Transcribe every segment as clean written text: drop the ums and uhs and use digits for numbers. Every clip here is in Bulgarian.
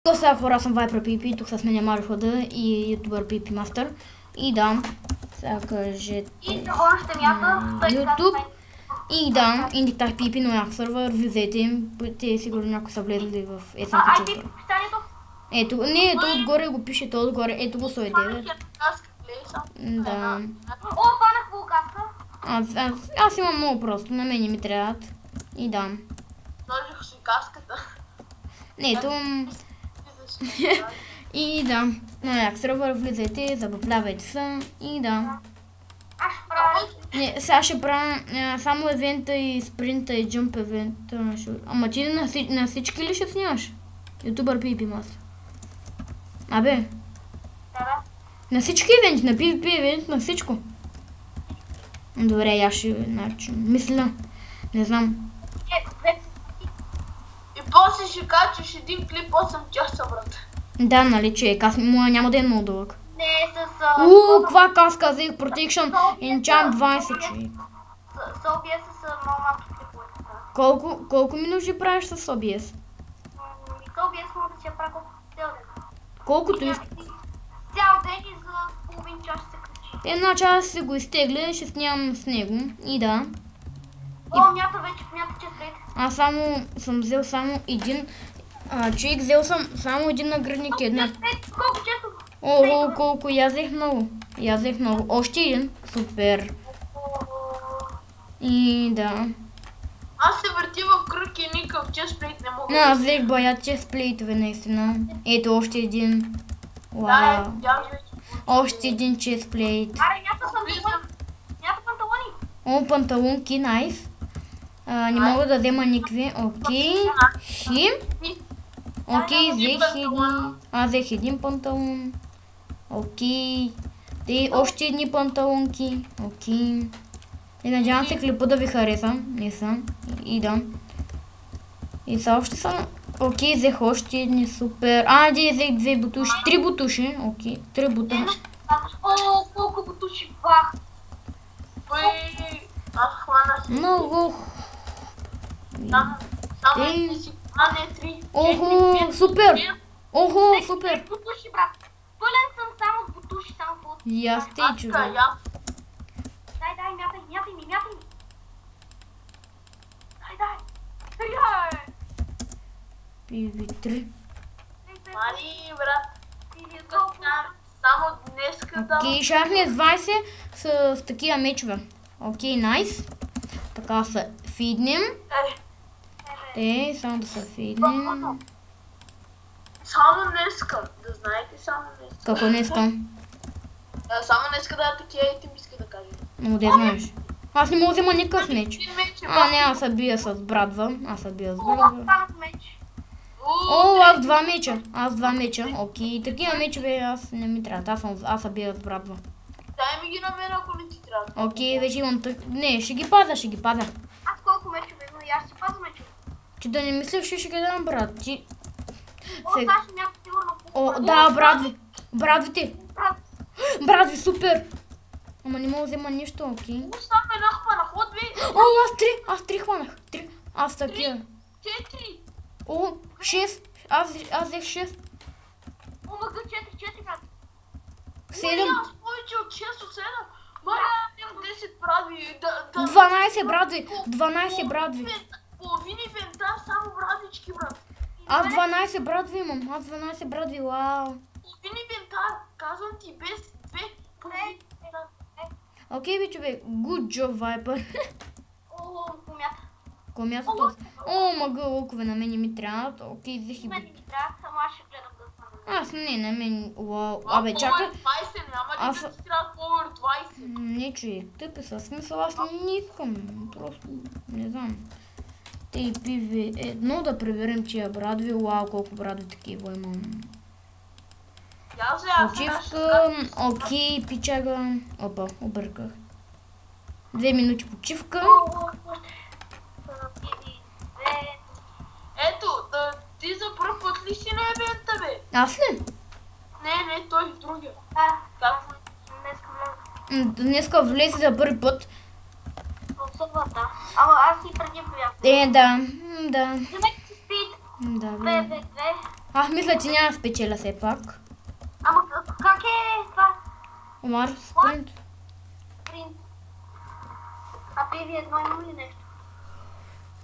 То сега хора, съм Viper PP, тук с мен е Марио Хода и ютубър PP Master. И да, сега кажете YouTube. И да, Indictag PP, но як сервер, влизайте им, те сигурно някои са влезли в SMT честър. Ето, не, ето отгоре го пише, то отгоре, ето го 109. Да. О, фанах вулкаска. Аз имам много просто, на мен ми трябват. И да. Сложих си каската. Не, ето... И да, на як сервер влизайте, забавлявайте се и да. Аз ще правя. Не, сега ще правя само евента и спринта и джъмп евента. Ама ти на всички ли ще снимаш? Ютубър PvP Master. Абе, Да. на всички евенти, на PvP евент, на всичко. Добре, я ще мисля, не знам. И после ще качиш един клип 8 часа, брат. Да, нали човек, аз няма да е много дълъг. Не, с... Каква каска, взех Protection, Enchant 20 човек. С OBS с много малки клипове. Колко минути правиш с OBS? С OBS мога да си я правя цял ден. Колкото искаш. Цял ден и за половин час се качи. Една час се го изтегля, ще снимам с него и да. О, мята вече, мята че след. Аз съм взел само един. Човек, взел съм само един наградник, една. Колко често? Ого, колко, язех много. Още един. Супер. И да. Аз се върти в кръг и никакъв честплейт не мога. Аз взех баят честплейтове наистина. Ето още един. Да, Вау. я вече. Още един честплейт. Аре, мята съм мята панталони. О, панталонки, найс. Не мога да взема никакви. Окей. Хим. Окей, взех един. Аз взех един панталон. Окей. Те още едни панталонки. Окей. И надявам се клипа да ви хареса. Не съм. И да. И са още са. Окей, взех още едни. Супер. Взех две бутуши. 3 бутуши. Окей. 3 бутуши. О, колко бутуши бах. Ой, аз хвана си. Много. Само не си. Не, 3. Охо, супер. Охо, супер. Бутуши, брат. Пълен съм само с бутуши, само по... И аз те чува. Дай, мятай ми. Дай. PV3. Мани, брат. Само днеска да... Окей, шахне с 20 с такива мечове. Окей, найс. Така се фиднем. Само да се фиднем. Само днеска, да знаете, само днеска. Какво не искам? Само днеска да такива и ти ми иска да кажа. Но де знаеш. Аз не мога да взема никакъв меч. Не, аз се бия с брадва. О, аз два меча. Окей, такива мечове аз не ми трябват. Аз се бия с брадва. Дай ми ги на мен, ако не ти трябва. Окей, вече имам так... Не, ще ги пазя. Аз колко мечове, но и аз си пазя мечове. Ти да не мислиш, че ще ги дам, брат. Ти... О, сега ще някакво сигурно... О, да, брадви. Брадвите. Брадви, супер. Ама не мога да взема нищо, окей. Само една хвана, ход ви. О, аз 3 хванах. Аз такива. 4. О, 6. Аз взех 6. О, мъга 4, брат. 7. Аз повече от 6 от 7. Маля, имам 10 брадви. 12 брадви. Половин инвентар, само брадвички, брат. Аз 12 брадви имам. Вау. Половин инвентар, казвам ти, без 2 половин. Окей, бе, човек. Good job, Viper. О, помята. Мястото. О, мъга лукове на мен ми трябват. Окей, взех и... Мен не ми трябва, само аз ще гледам да стана. Аз не, на мен... Вау. Абе, чакай. Повер 20, няма ли да ти трябва повер 20? Не, човек, тъпи са. Смисъл, аз не искам. Просто, не знам. Те и пиви. Едно да проверим тия брадви. Вау, колко брадви такива имам. Почивка. Окей, пичага. Опа, обърках. 2 минути почивка. Ето, ти за първ път ли си на евента, бе? Аз ли? Не, той другия. Днеска влезе за първи път. Ама аз и преди влязох. Да. Замек си спит. Да, Бе. Аз мисля, че няма спечеля все пак. Ама как е това? Омар, спринт. Принт. А PV едно има ли нещо?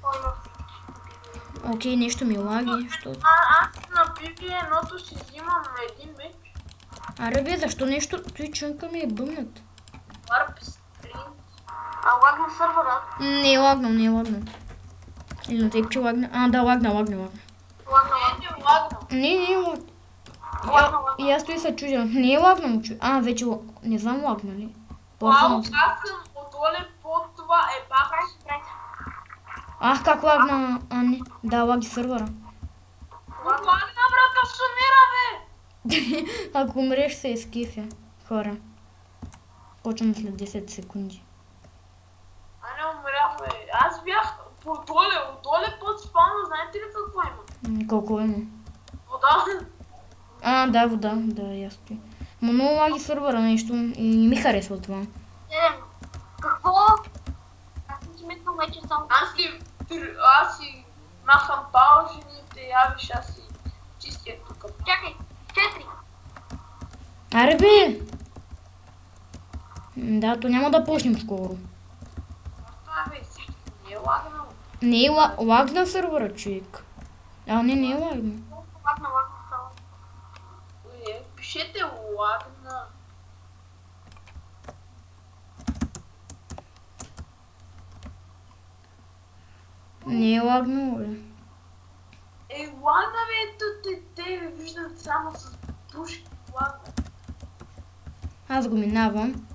О, има всички. Окей, нещо ми лаги, защото... Аз на PV едното си взимам един меч. Аре бе, защо нещо? Той чънка ми е бъмнат. Warp Sprint. А лагна сървъра? Не е лагнал, не е лагнал. Или на теб, че лагна. А, да, лагна. Лагна. Не лагнал. Не е лагнал. И аз той се чудя. Не е лагнал, че... А, вече не знам лагна ли. Ало, аз съм отдоле под това е пак. Ах, как лагна? А, не. Да, лаги сървъра. Лагна, брата, сумира, бе! Ако умреш, се изкифя. Хора. Почвам след 10 секунди. А не умрях, бе. Аз бях отдоле под спавна, знаете ли какво има? Колко има? Вода. А, да, вода. Да, ясно. Ма много лаги сървъра нещо и не ми харесва това. Какво? Аз съм си метнал вече само. Аз си махам паужените, я виж, аз си чистя тук. Чакай, 4. Аре бе! Да, то няма да почнем скоро. Това бе, всички не е лагнал. Не е лагна сървъра, човек. А, не е лагна. Лагна само. Пишете лагна. Не е лагнало, бе. Лагна, бе, ето те ви виждат само с пушки. Лагна. Аз го минавам.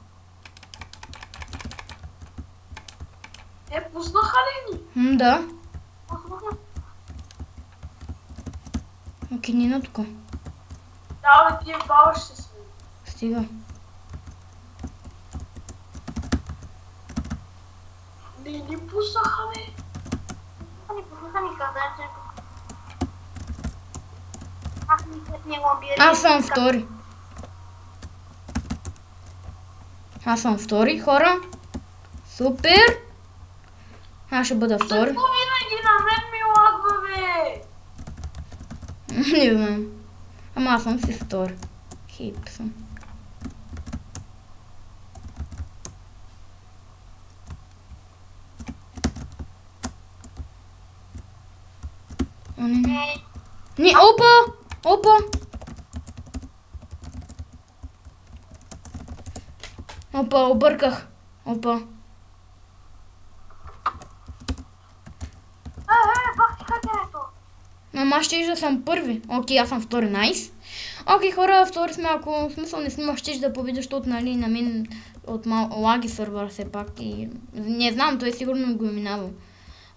Пуснаха ли ни? Да. Окей, Нина тук. Да, бе, тия баба ще сме. Стига. Не ни пуснаха, бе. Пуснаха ни къде. Аз мисля, не го бия. Аз съм втори. Аз съм втори, хора. Супер! Аз ще бъда втори. Защо винаги на мен ми лагва, бе? Не знам. Ама аз съм си втори. Хип съм. О, не. Не, опа! Опа! Опа, обърках. Опа. Бах ти хакерето. Ама щеш да съм първи. Окей, аз съм втори, найс. Окей, хора, втори сме, ако в смисъл не снимаш, щеш да победиш, защото нали на мен от лаги сървър все пак и не знам, той сигурно го е минавал.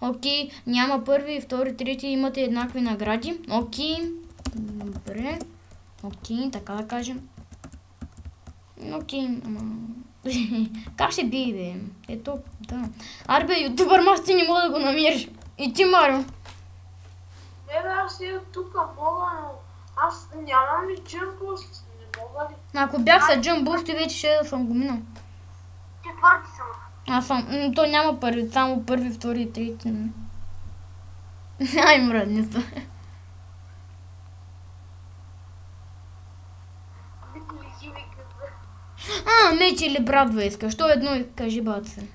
Окей, няма първи, втори, трети, имате еднакви награди. Окей, добре. Окей, така да кажем. Окей, ама... Как ще бие, бе? Ето, да. Аре, бе, ютубър, аз ти не мога да го намериш. И ти, Марио. Не, бе, аз седя тук, мога, но аз нямам ли джъмбуст, не мога ли? Ако бях с джъмбуст, вече ще да съм го минал. Четвърти съм. Аз съм... То няма първи, само първи, втори и трети. Ай, мръдница. А, меч или брадва искаш. Що едно кажи, баце.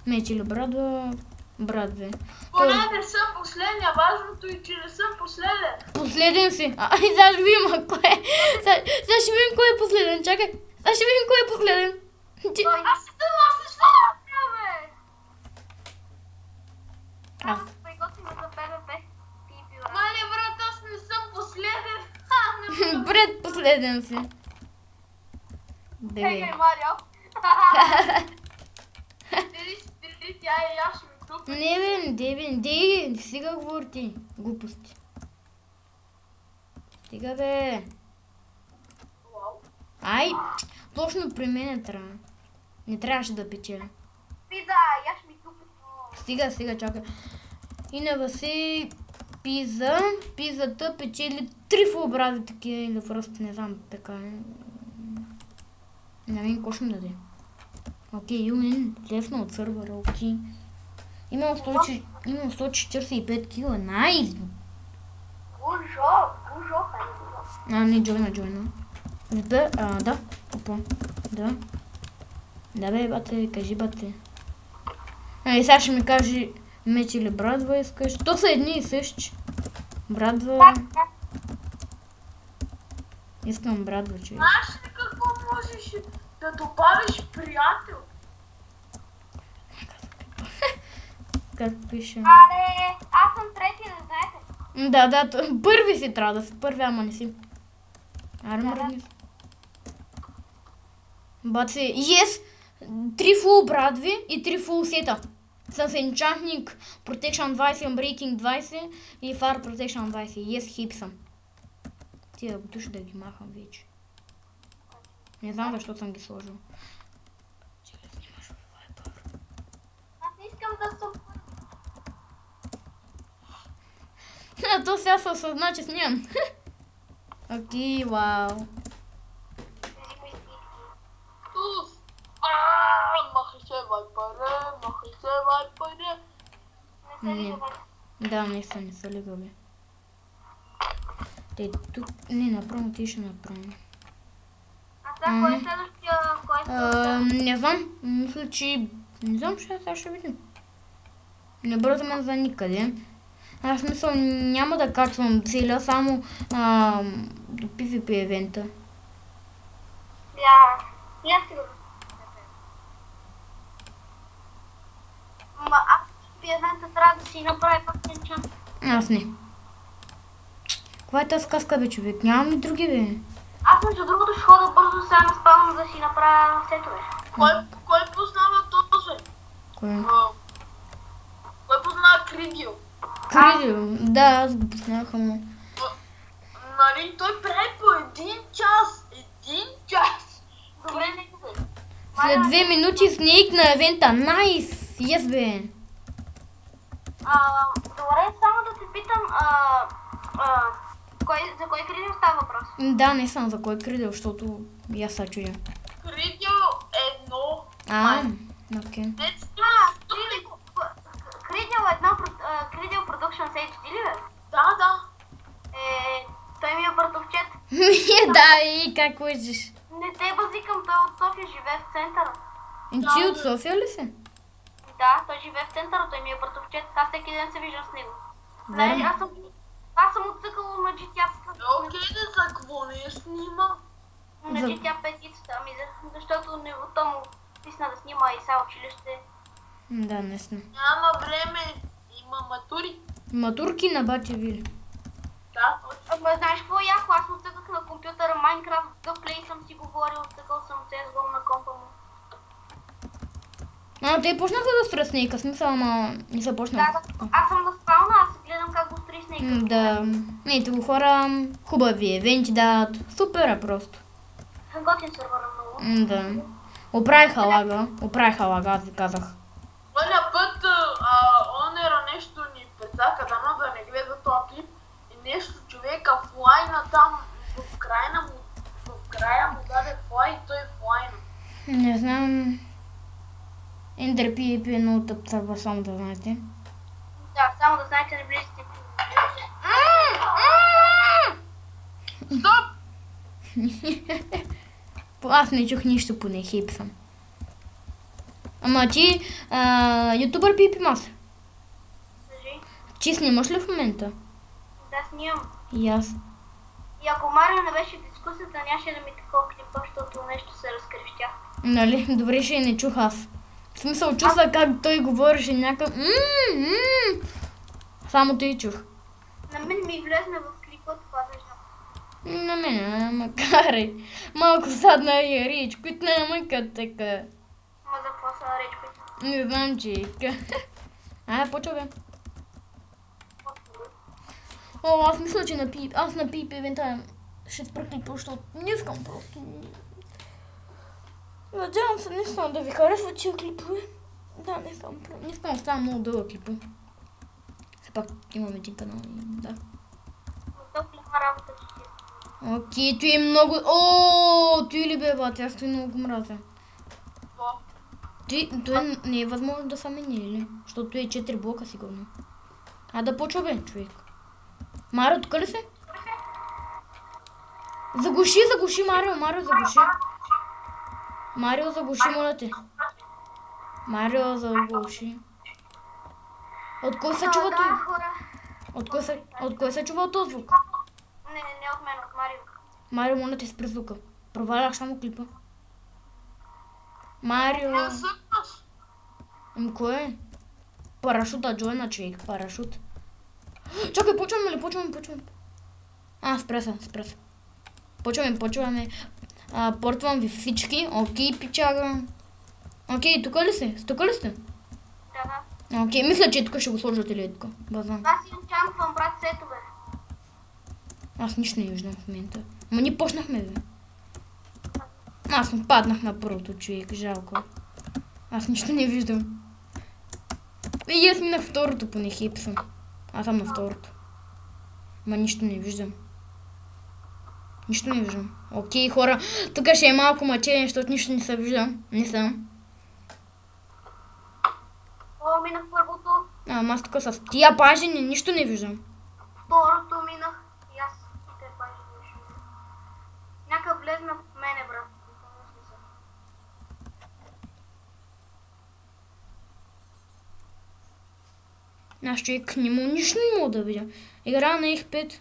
Меч или брадва, брадве. Поне не съм последния, важното е, че не съм последен. Последен си. Ай, сега ще видим кой е. Сега ще видим кой е последен. Чакай. Сега ще видим кой е последен. Аз не знам, бе! Аз приготвим за ПВП. Мале, брат, аз не съм последен. Бред, последен си. Хей, Марио. Дели, тя и аз ще ми тук. Не бе, сега говори ти. Глупости. Стига бе. Ай, точно при мен трябва. Не трябваше да печеля. Пиза, я ще ми тук. Стига, чакай. И на Васи пизата печели 3 фулбрази такива или просто не знам така. Не мен какво ще ми даде. Окей, Юнин, лесно от сървъра, окей. Имам 145 кила, найс! Бужоха, не бужоха. Не, Джойна. Да. Опа. Да. Да бе, бате, кажи бате. Сега ще ми каже меч или брадва искаш. То са едни и същи. Брадва. Искам брадва, че. Знаеш ли какво можеш да добавиш приятел? Как пише? Аре, аз съм трети, не знаете. Да, първи си трябва да си. Първи, ама не си. Аре, мръдни си. Баци, yes! 3 фул брадви и 3 фул сета. С Enchantment Protection 20, Unbreaking 20 и Fire Protection 20. Yes, хип съм. Тия души да ги махам вече. Не знам защо съм ги сложил. Аз не искам да съм... То сега се осъзна, че снимам. Окей, вау. Туф! Махай се, вайпаре. Не. Да, не са лигави. Те тук... Не, направо ти ще направим. А сега кой е следващия, който... Не знам. Мисля, че... Не знам, сега ще видим. Не бързаме за никъде. Аз мисля, няма да качвам целя, само до PvP евента. Да, и аз сигурно. Ма аз в евента трябва да си направя пак енчант. Аз не. Каква е тази сказка, бе, човек? Нямам и други, бе. Аз между другото ще хода бързо сега на спална да си направя сетове. Кой познава този? Кой? Кой познава Кридио? Кридио? Да, аз го познавах, ама... Нали, той прави по 1 час. 1 час. Добре, нека бе. След 2 минути снейк на евента. Найс! Yes, бе. Добре, само да те питам, за кой Кридио става въпрос? Да, не съм за кой Кридио, защото и аз са чудя. Кридио едно. Окей. Кридио Production Sage, ти ли бе? Да. Той ми е братовчет. Да, и как лъжиш? Не те базикам, той от София живее в центъра. Ти от София ли си? Да, той живее в центъра, той ми е братовчет. Аз всеки ден се виждам с него. Верно. Аз съм отцъкала на GTA. Окей, да за какво не снима? На GTA 5, защото то му писна да снима и са училище. Да, не сме. Няма време, има матури. Матурки на бати Вили. Да. Ама знаеш какво е яко? Аз отцъках на компютъра Minecraft, Gameplay съм си говорил, отцъкал съм CSGO на компа му. Те почнаха да строят снейка, смисъл, ама не са почнали. Да, аз съм на спална, аз гледам как го строи снейка. Да, ето го хора, хубави евенти дават, супер е просто. Готин сървъра много. Да. Оправиха лага, аз ви казах. Първия път онера нещо ни прецака, дано да не гледа този клип и нещо човека флайна там в края му даде флай и той флайна. Не знам. Ender PvP е много тъп сървър, само да знаете. Да, само да знаете, не влизате. Стоп! Аз не чух нищо, поне хейп съм. Ама ти, ютубър PvP Master. Кажи. Ти снимаш ли в момента? Да, снимам. И аз. И ако Марио не беше в дискусията, нямаше да ми такова клипа, защото нещо се разкрещя. Нали? Добре, ще не чух аз. В смисъл, чувства как той говореше някакъв... Само той чух. На мен ми влезна в клипа това виждам. На мен, макар малко садна и реч, които не мъкат така. Ма за какво са речките? Не знам, че почва бе. О, аз мисля, че на PvP евента ще спра клипа, защото не искам просто. Надявам се наистина да ви харесват тия клипове. Да, не искам да става много дълъг клипа. Все пак имам един канал и да. Топлива работа, че ти. Окей, той е много... О, той ли бе, бат, аз той много го мразя. Той не е възможно да са мени, или? Защото той е 4 блока сигурно. Да почва бе, човек. Марио, тук ли си? Заглуши, Марио, заглуши. Марио, заглуши, моля те. Марио, заглуши. От кой се чува той? От кой се чува този звук? Не от мен, от Марио. Марио, моля те, спри звука. Проваляш само клипа. Марио. Кой е? Парашута, Джойна, човек, парашут. Чакай, почваме. Спре се. Почваме. Портвам ви всички. Окей, пичага. Окей, тук ли сте? Да. Окей, мисля, че тук ще го сложат или тук. Базан. Аз инчантвам, брат, сетове. Аз нищо не виждам в момента. Ма ние почнахме, бе. Аз паднах на първото, човек, жалко. Аз нищо не виждам. И аз минах второто, поне хипсам. Аз съм на второто. Ма нищо не виждам. Окей, хора, тук ще е малко мъчение, защото нищо не се виждам. Не съм. Минах първото. Аз тук с тия пажини нищо не виждам. Второто минах. И аз те пажини нищо не виждам. Някак влезна в мене, брат. Аз човек нищо не мога да видя. Игра на F5.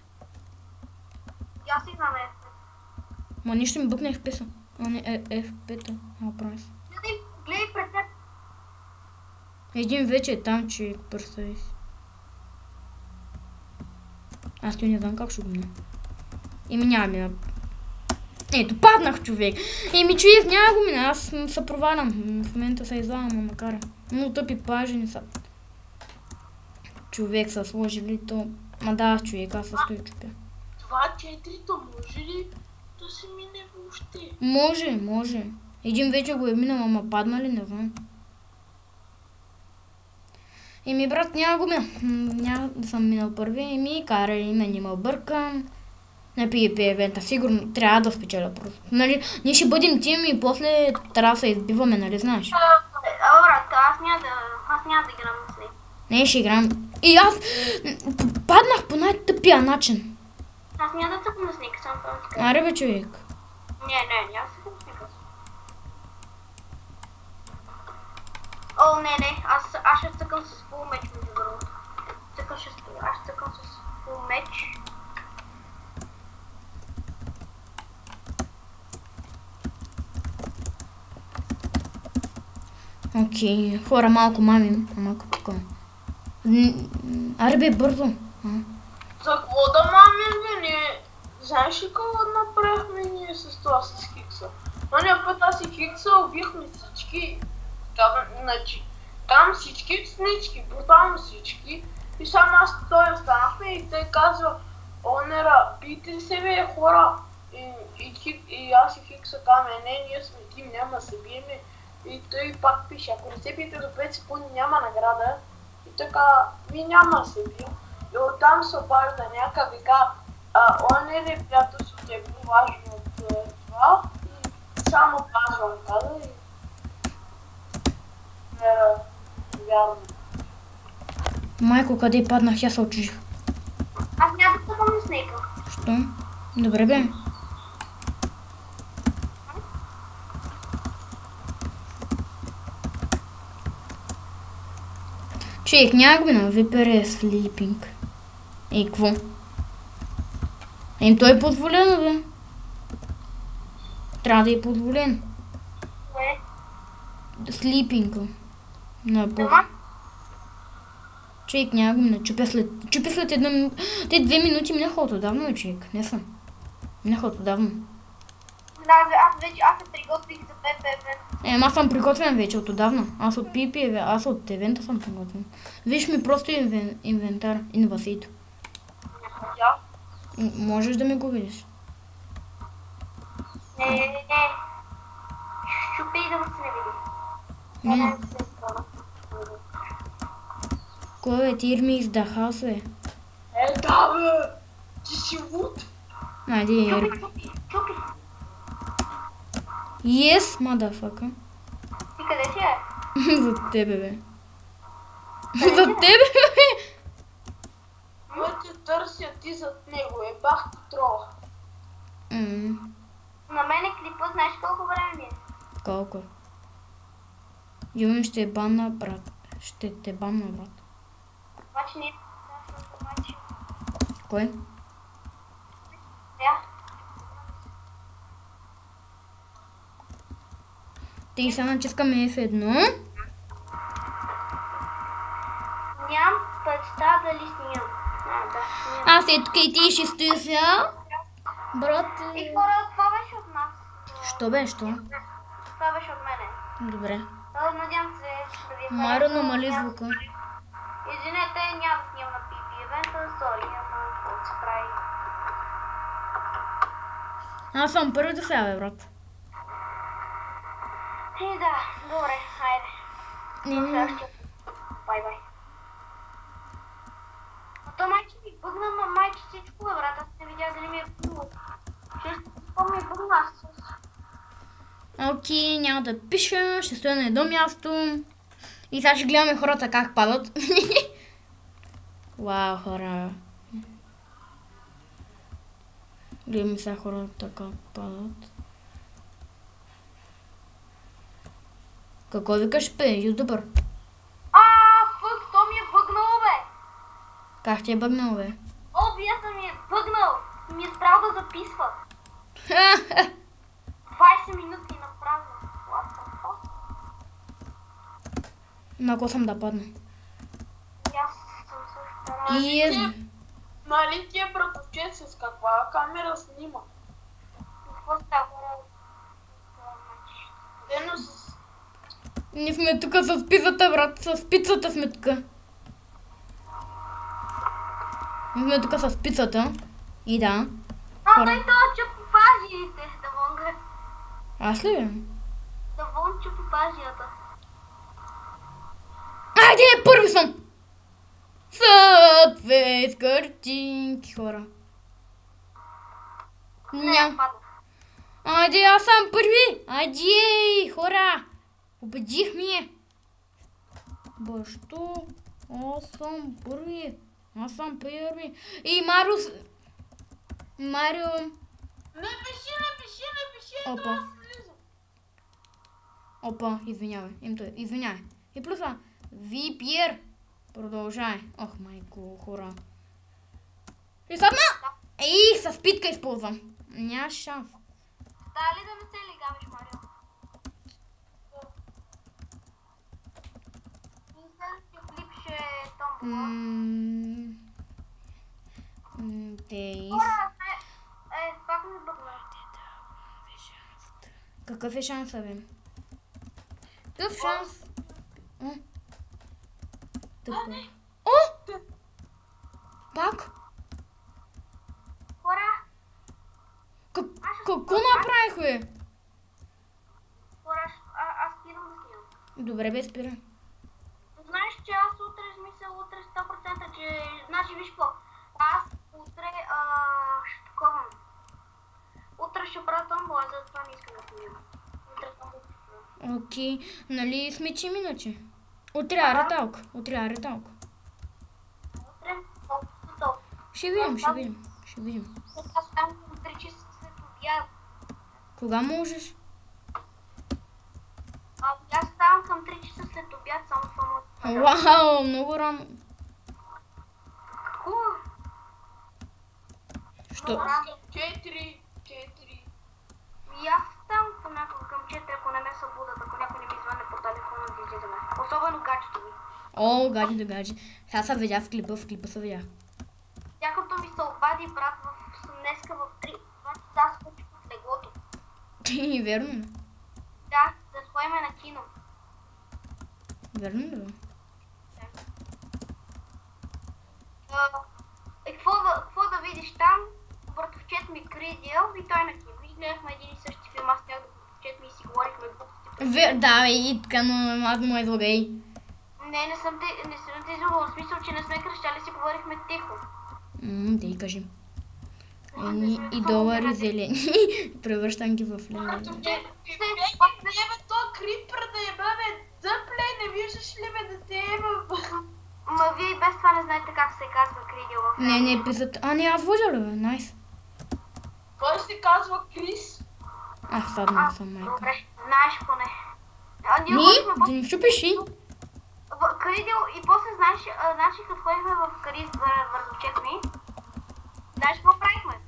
И аз игра на F5. Ма нищо ми бъкне F5. А не F5. Прави. Гледай пред теб. Един вече е там, човек, представи си. Аз той не знам как ще го мина. Няма мина. Ето, паднах, човек. Човек, няма го мина. Аз се провалям. В момента се излагам, макар. Но тъпи пажени са. Човек са сложили то. Ма да, човек, аз се стои чупя. Това 4-то може ли да се мине въобще? Може. Един вече го е минал, ама падна ли, не знам. Брат, няма да съм минал първи. Карали ме, не ме объркам. На PvP евента, сигурно трябва да спечеля просто. Нали, ние ще бъдем тим и после трябва да се избиваме, нали знаеш? Брат, аз няма да играм с него. Не, ще играм. И аз паднах по най-тъпия начин. Аз няма да цъкам с него, само това. Аре бе, човек. Не, аз цъкам с него. Не, аз ще цъкам с фул меч, между другото. Аз цъкам с фул меч. Окей, хора, малко мамим, малко тук. Аре бе, бързо. За какво да мамим, бе? Знаеш ли какво направихме ние с това с Хикса? Оня път аз и Хикса убихме всички. Там всички снички, брутално всички. И само аз и той останахме и той казва: Онера, пийте се бе, хора. И аз и Хикса казваме: не, ние сме тим, няма да се биеме. И той пак пише: ако не се биете до 5 секунди, няма награда. И той казва: няма да се бия. И оттам се обажда някакъв и казва: Онери, приятелството е по-важно от това. И само казвам, каза и... Вярно. Майко, къде паднах? Аз се отчужих. Аз няма да цъкам с него. Що? Добре бе. Човек, няма го на VPR Sleeping. Какво? Той е позволено, бе. Трябва да е позволено. Кое? Sleeping. Дома? Човек, няма го мина. Чупя след една минута. Те 2 минути минаха от отдавна, човек. Не съм. Минаха от отдавна. Да, аз се приготвих за PvP. Аз съм приготвен вече от отдавна. Аз от PvP, аз от евента съм приготвен. Виж ми просто инвентар, инвасито. Можеш да ми го видиш. Не. Щупи да му се не види. Не. Кой бе, ти ми издаха, бе? Да, бе! Ти си луд! Айде, Чупи. Yes, motherfucker. Ти къде си е? За тебе, бе. За тебе, бе! Ме те търся ти зад него, бах ти трол. На мене клипа, знаеш колко време ми е? Колко? Юми ще банна, брат. Ще те банна, брат. Обаче не е обаче. Кой? Да. Ти сега натискаме F1. Нямам представа дали снимам. Да, снимам. Аз е тук и ти ще стои сега. Брат. И хора, това беше от нас. Що бе, що? Това беше от мене. Добре. Надявам се да ви е Маро, харесало. намали звука. Извинете, няма да снимам на PP евента, сори, ама какво се прави. Аз съм първи до сега, бе, брат. И да, добре, хайде. Не. Бай-бай. А то майче ми бъгна, майче всичко, бе, брат. Аз не видя дали ми е бъгнало. Често ми е бъгна, аз. Окей, няма да пиша, ще стоя на едно място. И сега ще гледаме хората как падат. Вау, хора. Гледаме сега хората как падат. Какво викаш, бе, ютубър? Фък, то ми е бъгнало, бе. Как ти е бъгнал, бе? OBS ми е бъгнал. Ми е спрял да записва. 20 минути направо. What the fuck? На кого съм да падна? И аз съм също. И е... Нали ти е братовчет с каква камера снима? Какво става, хора? Дено с... Ние сме тук с пицата, брат. С пицата сме тук. Ние сме тук с пицата. И да. Дай това чупи пажиите. Да вънга. Аз ли, бе? Да вън чупи пажията. Айде, първи съм! Съдве с картинки, хора. Ням. Падна. Айде, аз съм първи! Айде, хора! Убедих ме! Бащо? Аз съм първи! Аз съм първи! И Марио... Марио... Не пиши, Опа. това слизам. Опа, извинявай. Извинявай. И плюс това. Випиер. Продължай. Ох, майко, хора. И сега... Ей, с питка използвам. Няма шанс. Дали да не се лигавиш, Марио? Следващия клип ще е Томбола. Дейс. Хора, пак ми бъгна. Какъв е шансът, бе? Какъв шанс? О! Пак? Хора, Какво направих, бе? хора, аз спирам да снимам. Добре, бе, спира. Знаеш, че аз утре, утре 100%, че... Значи, виж какво, аз утре ще таковам. Утре ще правя томбола, затова не искам да снимам. Утре томбола. Окей, нали смечим иначе? Утре ареталка. Утре, толкова. Ще видим. Аз там към 3 часа след обяд. Кога можеш? Аз ставам към 3 часа след обяд, само това му. Вау, много рано. Какво? Що? 4. И аз ставам понякога към 4, ако не ме събудат, ако някой не ми звъне по телефона да излизаме. Особено гаджето ми. О, гади. Сега се видя в клипа се видя. Тякото ми се обади, брат, днеска в 3 часа скочих в леглото. Верно. Да, да ходим на кино. Верно ли? Какво да видиш там? Братовчет ми кридил и той на кино. И гледахме един и същи филм, аз тях да братовчет ми и си говорихме глупости. Да, бе, и така, но аз му излагай. Не съм те излагала, в смисъл, че не сме кръщали, си говорихме тихо. Да и кажи. И долари зелени. Превръщам ги в лева. То крипър да е, бе, дъпле, не виждаш ли ме да те е, Ма вие и без това не знаете как се казва кридил в Не, писат. Не, аз вложа ли, бе, найс. Той се казва Крис. Аз садна съм майка. Добре, знаеш поне. Ние Ми, ходихме да не чупиш ли? в Кридил и после знаеш, значи като ходихме в Крис вързовчет ми, знаеш какво правихме?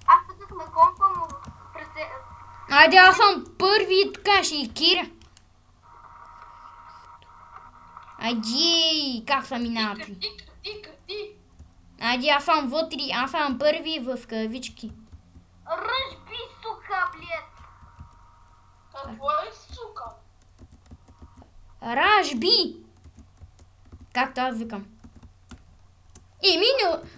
Аз пътах на компа му през... Айде, аз съм първи, така ще и Кира. Айде, как са минати? Крати. Айде, аз съм вътре, аз съм първи в кавички. Ръжби, сука, блед! Какво е, сука? Ражби! Както аз викам. Еми,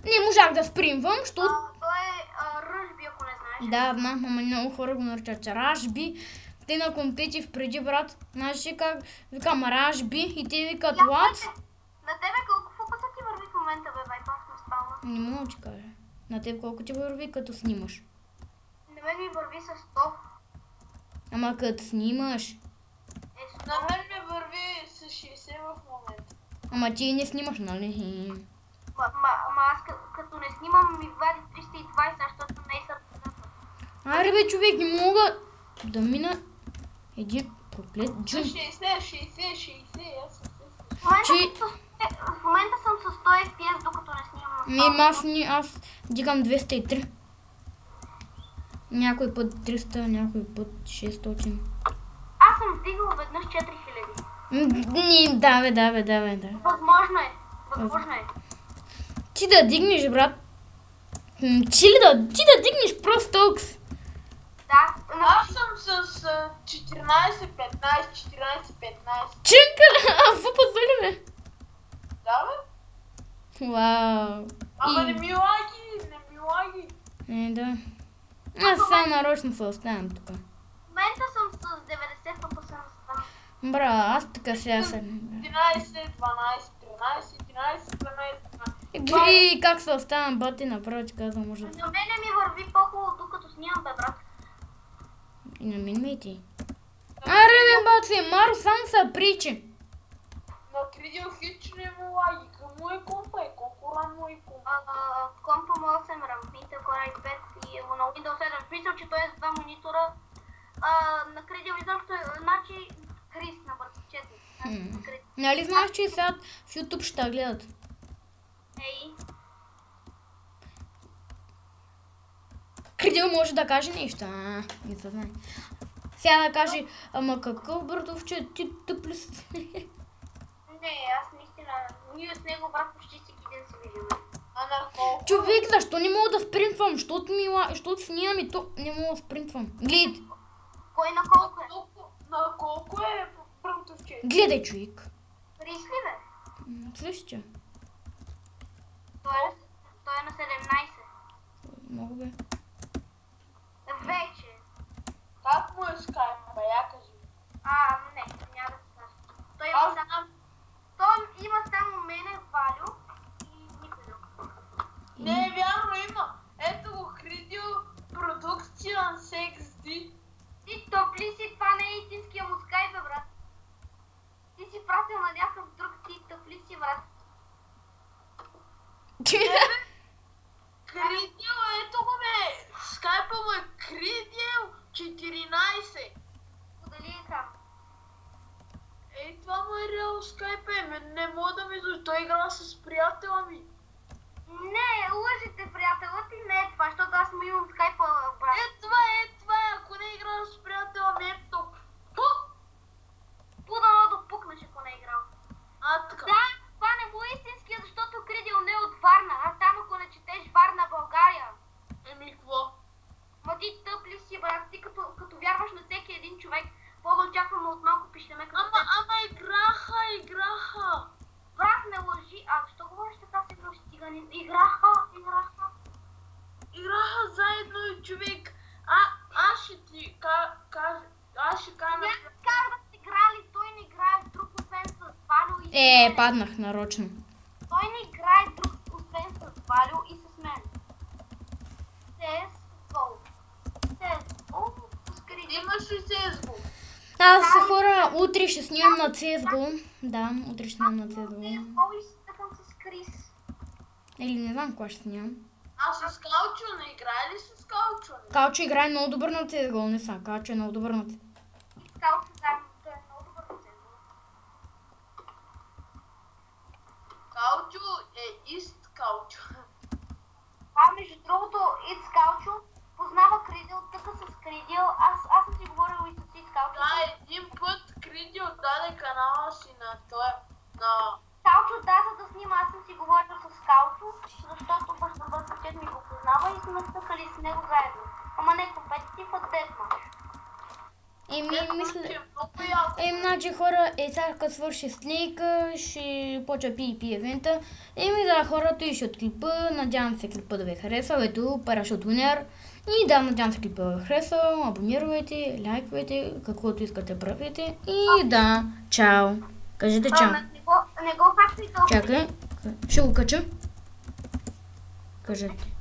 не можах да спримвам, защото... Той е ръжби, ако не знаеш. Да, знам, ама много хора го наричат ражби. Те на компетив преди, брат, знаеш ли как викам ражби и те викат лад. На тебе колко фокуса ти върви в момента, бе, байпас ме спална? Не мога да ти кажа. На теб колко ти върви като снимаш? На мен ми върви с 100. Ама като снимаш. На мен ми върви с 60 в момента. Ама ти не снимаш, нали? Ама аз като не снимам ми вади 320, защото не е сърцата. Аре бе, човек, не мога да мина един куплет С джун. 60, аз съм В момента съм с 100 FPS, докато не снимам. Аз дигам 203. Някой път 300, някой път 600. Аз съм вдигал веднъж 4000. Да бе. Възможно е. Ти да дигнеш, брат. Ти да дигнеш просто толкова. Да. Аз съм с 14-15. Чънка, а какво позволи, бе? Да, бе? Вау. Ама не ми лаги. Да. Аз сега нарочно се оставям тук. В момента съм с 90 по съвестта. Бра, аз така сега съм. 11, 12, 13, 14, 15. И как се оставям, бати, направо ти казвам, може да... На мене ми върви по-хубаво, докато снимам, бе, брат. И на мен ме и ти. Аре, бе, бати, Маро само се причи. На Кридил хич не му лаги. Къмо е компа? Колко рам му е компа? В компа му 8 RAM, Intel Core i5 и на Windows 7. Смисъл, че той е с два монитора. На Кридил изобщо е, значи, Крис на вързовчет. Нали знаеш, че сега в YouTube ще гледат? Ей. Кридил може да каже нещо. Не се знае. Сега да каже, ама какъв братовче, ти тъпли си. Не, аз наистина, ние с него, брат, почти всеки ден се виждаме. А на колко? Човек, защо не мога да спринтвам? Защото снимам и то не мога да спринтвам. Гледай. Кой на колко е? На колко е братовче? Гледай, човек. Крис ли, бе? Същия. Той е на 17. Мога бе. Вече. Как му е скайпа, я кажи. Не, няма да се кажа. Той има само мене, Валю и никой друг. Не е вярно, има. Ето го Кридил, продукция на XD. Ти топли си, това не е истинския му скайп, бе, брат. Ти си пратил на някакъв друг, ти топли си, брат. Кридил, ето го бе. Скайпа му е Кридил 14. Подали екран. Ей, това му е реал скайпа. Не мога да ми излъжи. Той игра с приятела ми. Не, лъжите, приятела ти, не е това, защото аз му имам скайпа, брат. Това е, ако не играш с приятела ми, ето. Пудано да пукнеш, ако не е играл. Така. Да, това не му е истинския, защото Кридил не е от Варна, а там ако не четеш Варна, България. Еми, какво? Ма ти тъп ли си, брат, ти като вярваш на всеки един човек, по-да очакваме от малко пищеме като теб. Ама играха. Брат, не лъжи, защо говориш така си грош циганин? Играха. Играха заедно и човек. Аз ще ти кажа. Няма как да сте играли, той не играе с друг освен с Валю и с мен. Паднах нарочно. Той не играе друг освен с Валю и с мен. CSGO. Имаш ли CSGO? Аз хора, утре ще снимам на CSGO. Да, утре ще снимам на CSGO. CSGO и си тъкам с Крис. Или не знам кога ще снимам. С Калчо не играе ли с Калчо? Калчо. Калчо играе много добър на CSGO, не са. Калчо е много добър на CSGO. Калчо заедно, той е много добър на CSGO. Калчо е ист Калчо. Между другото, It's Калчо познава Кридил, тъка с Кридил. Аз съм си говорил и с It's Калчо. Да, един път Кридил даде канала си на той, на... Калчо, да, за да снима, аз съм си говорил с Калчо, защото бързът ми го познава и сме стъкали с него заедно. Ама не компетитив, а Deathmatch. Мисля... Много яко. Значи хора, сега като свърши слейка, ще почва PvP евента. Да, хора, той ще от клипа. Надявам се клипа да ви е харесал. Ето, Parachute Winner. И да, надявам се клипа да ви е харесал. Абонирайте, лайквайте, каквото искате правите. И да, чао. Кажете чао. Не го хапни толкова. Чакай, ще го кача. Кажете.